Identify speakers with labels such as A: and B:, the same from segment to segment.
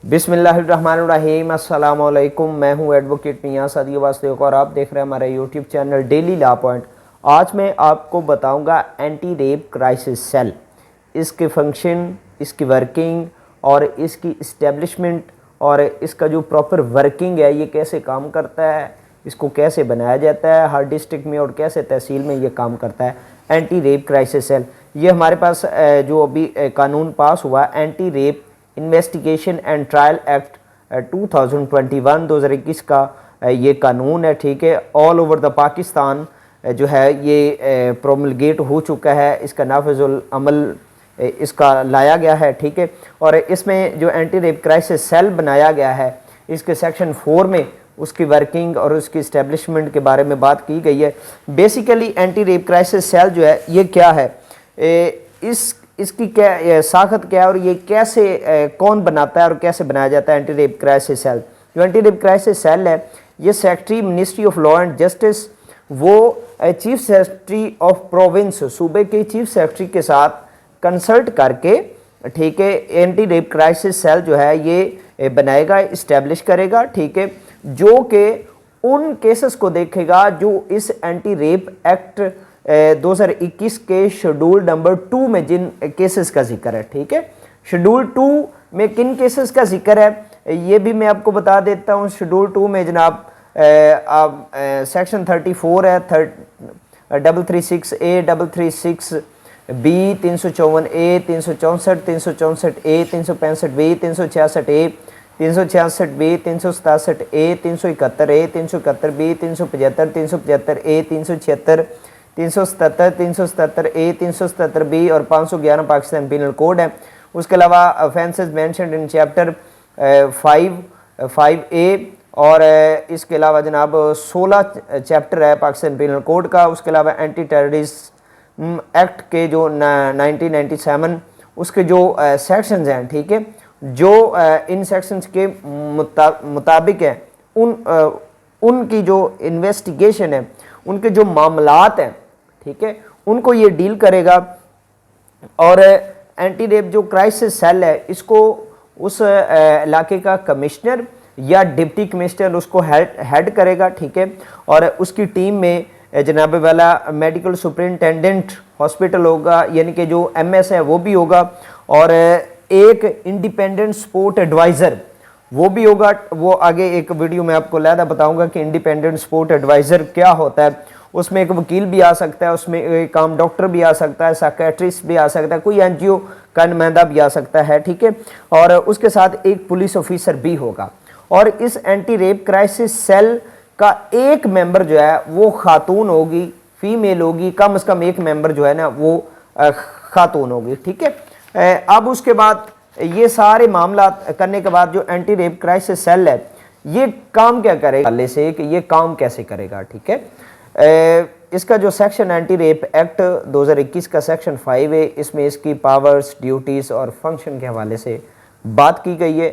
A: बिस्मिल्लाहिर्रहमानिर्रहीम, अस्सलामु अलैकुम। मैं हूं एडवोकेट मियां सादिक वास्तव और आप देख रहे हैं हमारा YouTube channel daily law point. आज मैं आपको बताऊंगा एंटी रेप क्राइसिस सेल, इसके फंक्शन, इसकी वर्किंग और इसकी इस्टेब्लिशमेंट और इसका जो प्रॉपर वर्किंग है, ये कैसे काम करता है, इसको कैसे बनाया जाता है हर डिस्ट्रिक्ट में और कैसे तहसील में ये काम करता है। एंटी रेप क्राइसिस सेल, ये हमारे पास जो अभी कानून पास हुआ anti rape investigation and trial act 2021 का ये कानून है, ठीक है। ऑल ओवर द पाकिस्तान जो है ये प्रोमलगेट हो चुका है, इसका नाफिजुल अमल इसका लाया गया है, ठीक है। और इसमें जो एंटी रेप क्राइसिस सेल बनाया गया है, इसके सेक्शन 4 में उसकी वर्किंग और उसकी इस्टेब्लिशमेंट के बारे में बात की गई है। Basically anti rape crisis cell जो है ये क्या है, इसकी क्या साखत क्या है और ये कैसे कौन बनाता है और कैसे बनाया जाता है एंटी रेप क्राइसिस सेल। जो एंटी रेप क्राइसिस सेल है, ये secretary ministry of law and justice, वो चीफ सेक्रेटरी ऑफ प्रोविंस, सूबे के चीफ सेक्रेटरी के साथ कंसल्ट करके, ठीक है, एंटी रेप क्राइसिस सेल जो है ये बनाएगा, इस्टेब्लिश करेगा, ठीक है, जो कि उन केसेस को देखेगा जो इस एंटी रेप एक्ट 2021 के शेड्यूल नंबर 2 में जिन केसेस का जिक्र है, ठीक है। शेड्यूल 2 में किन केसेस का जिक्र है ये भी मैं आपको बता देता हूँ। शेड्यूल 2 में जनाब सेक्शन 34 है, 336A, 336B, 354A, 364, 364A, 365B, 366A, 366B, 367A, 371A, 371B, 375, 375A, 376, 377, 377A, 377B और 511 पाकिस्तान पीनल कोड है। उसके अलावा offences mentioned in chapter 5A और इसके अलावा जनाब 16 चैप्टर है पाकिस्तान पीनल कोड का। उसके अलावा एंटी टेररिज्म एक्ट के जो 1997 उसके जो सेक्शंस हैं, ठीक है, जो इन सेक्शंस के मुताबिक है, उनकी जो इन्वेस्टिगेशन है, उनके जो मामलात हैं, ठीक है, उनको ये डील करेगा। और एंटी रेप जो क्राइसिस सेल है, इसको उस इलाके का कमिश्नर या डिप्टी कमिश्नर उसको हेड करेगा, ठीक है। और उसकी टीम में जनाब वाला मेडिकल सुपरिटेंडेंट हॉस्पिटल होगा, यानी कि जो MS है वो भी होगा, और एक इंडिपेंडेंट स्पोर्ट एडवाइज़र वो भी होगा। वो आगे एक वीडियो में आपको लहदा बताऊंगा कि इंडिपेंडेंट स्पोर्ट एडवाइज़र क्या होता है। उसमें एक वकील भी आ सकता है, उसमें एक आम डॉक्टर भी आ सकता है, साइकेट्रिस्ट भी आ सकता है, कोई NGO का नुमाइंदा भी आ सकता है, ठीक है। और उसके साथ एक पुलिस ऑफिसर भी होगा। और इस एंटी रेप क्राइसिस सेल का एक मेंबर जो है वो खातून होगी, फीमेल होगी, कम से कम एक मेंबर जो है ना वो खातून होगी, ठीक है। अब उसके बाद ये सारे मामला करने के बाद जो एंटी रेप क्राइसिस सेल है ये काम क्या करेगा, पहले से कि ये काम कैसे करेगा, ठीक है। इसका जो सेक्शन एंटी रेप एक्ट 2021 का सेक्शन 5 है, इसमें इसकी पावर्स, ड्यूटीज़ और फंक्शन के हवाले से बात की गई है।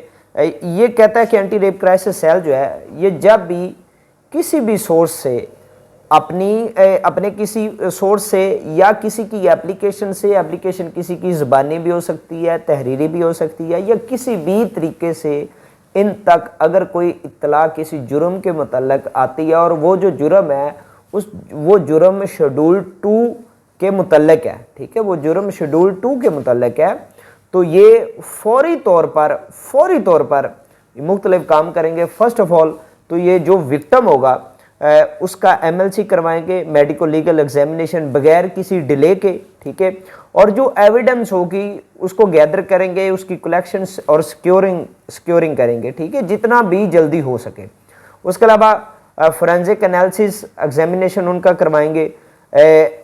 A: ये कहता है कि एंटी रेप क्राइसिस सेल जो है ये जब भी किसी भी सोर्स से अपने किसी सोर्स से या किसी की एप्लीकेशन से, एप्लीकेशन किसी की ज़बानी भी हो सकती है, तहरीरी भी हो सकती है, या किसी भी तरीके से इन तक अगर कोई इत्तला किसी जुर्म के मुतल्लक आती है और वो जो जुर्म है वो जुर्म शेड्यूल 2 के मुतल्लक है, ठीक है, वो जुर्म शेड्यूल 2 के मुतल्लक है, तो ये फौरी तौर पर मुख्तलिफ काम करेंगे। फर्स्ट ऑफ ऑल तो ये जो विक्टिम होगा उसका MLC करवाएंगे, मेडिको लीगल एग्जामिनेशन बगैर किसी डिले के, ठीक है। और जो एविडेंस होगी उसको गैदर करेंगे, उसकी कलेक्शन और सिक्योरिंग करेंगे, ठीक है, जितना भी जल्दी हो सके। उसके अलावा फोरेंसिक एनालिसिस एग्जामिनेशन उनका करवाएंगे,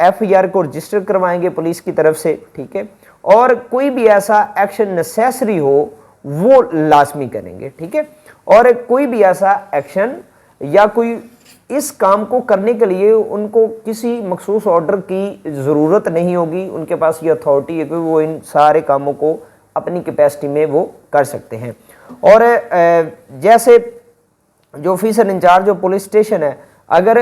A: FIR को रजिस्टर करवाएंगे पुलिस की तरफ से, ठीक है। और कोई भी ऐसा एक्शन नेसेसरी हो वो लाजमी करेंगे, ठीक है। और कोई भी ऐसा एक्शन या कोई इस काम को करने के लिए उनको किसी मखसूस ऑर्डर की ज़रूरत नहीं होगी, उनके पास ये अथॉरिटी है कि वो इन सारे कामों को अपनी कैपेसिटी में वो कर सकते हैं। और जैसे जो ऑफिसर इंचार्ज जो पुलिस स्टेशन है, अगर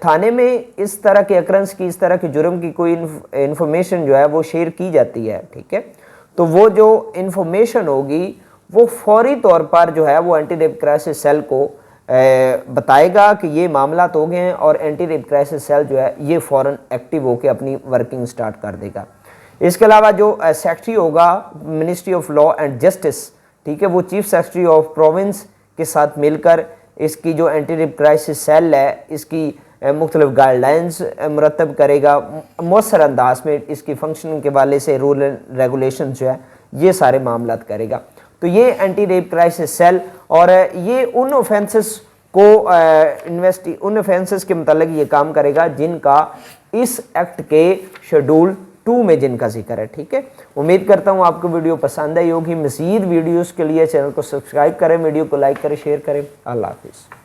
A: थाने में इस तरह के अक्रंस की, इस तरह के जुर्म की कोई इन्फॉर्मेशन जो है वो शेयर की जाती है, ठीक है, तो वो जो इन्फॉर्मेशन होगी वो फौरी तौर पर जो है वो एंटी रेप क्राइसिस सेल को बताएगा कि ये मामला हो गए हैं, और एंटी रेप क्राइसिस सेल जो है ये फ़ौरन एक्टिव होकर अपनी वर्किंग स्टार्ट कर देगा। इसके अलावा जो सेक्रेटरी होगा ministry of law and justice, ठीक है, वो चीफ सेक्रेटरी ऑफ प्रोविंस के साथ मिलकर इसकी जो एंटी रेप क्राइसिस सेल है इसकी मुख्तलिफ गाइडलाइंस मुरतब करेगा, मौसर अंदाज में इसकी फंक्शनिंग के वाले से रूल एंड रेगुलेशन जो है ये सारे मामलात करेगा। तो ये एंटी रेप क्राइसिस सेल, और ये उन ऑफेंसेस को उन ऑफेंसेस के मतलब ये काम करेगा जिनका इस एक्ट के शेड्यूल 2 में जिनका जिक्र है। ठीक है, उम्मीद करता हूँ आपको वीडियो पसंद आई होगी। मज़ीद वीडियोस के लिए चैनल को सब्सक्राइब करें, वीडियो को लाइक करें, शेयर करें। अल्लाह हाफिज़।